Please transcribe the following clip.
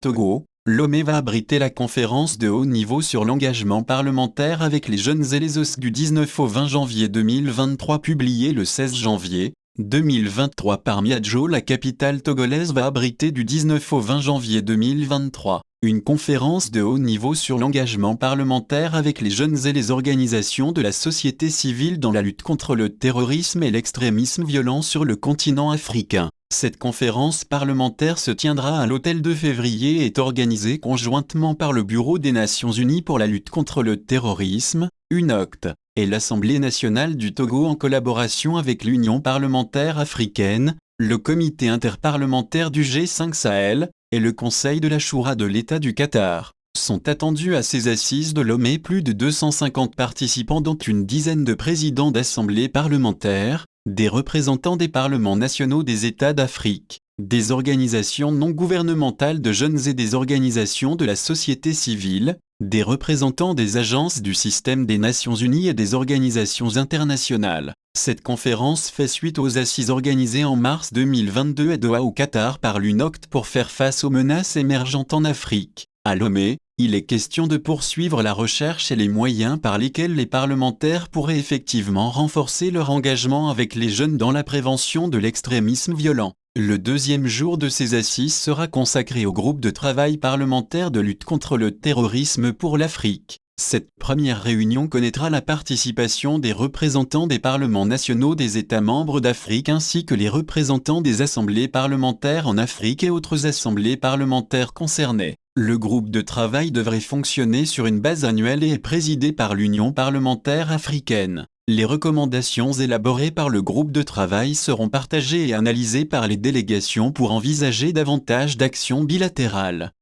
Togo, Lomé va abriter la conférence de haut niveau sur l'engagement parlementaire avec les jeunes et les OS du 19 au 20 janvier 2023 publiée le 16 janvier 2023 par Miadjo. La capitale togolaise va abriter du 19 au 20 janvier 2023 une conférence de haut niveau sur l'engagement parlementaire avec les jeunes et les organisations de la société civile dans la lutte contre le terrorisme et l'extrémisme violent sur le continent africain. Cette conférence parlementaire se tiendra à l'Hôtel de Février et est organisée conjointement par le Bureau des Nations Unies pour la lutte contre le terrorisme, UNOCT, et l'Assemblée nationale du Togo en collaboration avec l'Union parlementaire africaine, le Comité interparlementaire du G5 Sahel, et le Conseil de la Choura de l'État du Qatar. Sont attendus à ces assises de Lomé plus de 250 participants dont une dizaine de présidents d'assemblées parlementaires, des représentants des parlements nationaux des États d'Afrique, des organisations non gouvernementales de jeunes et des organisations de la société civile, des représentants des agences du système des Nations Unies et des organisations internationales. Cette conférence fait suite aux assises organisées en mars 2022 à Doha au Qatar par l'UNOCT pour faire face aux menaces émergentes en Afrique. À Lomé, il est question de poursuivre la recherche et les moyens par lesquels les parlementaires pourraient effectivement renforcer leur engagement avec les jeunes dans la prévention de l'extrémisme violent. Le deuxième jour de ces assises sera consacré au groupe de travail parlementaire de lutte contre le terrorisme pour l'Afrique. Cette première réunion connaîtra la participation des représentants des parlements nationaux des États membres d'Afrique ainsi que les représentants des assemblées parlementaires en Afrique et autres assemblées parlementaires concernées. Le groupe de travail devrait fonctionner sur une base annuelle et est présidé par l'Union parlementaire africaine. Les recommandations élaborées par le groupe de travail seront partagées et analysées par les délégations pour envisager davantage d'actions bilatérales.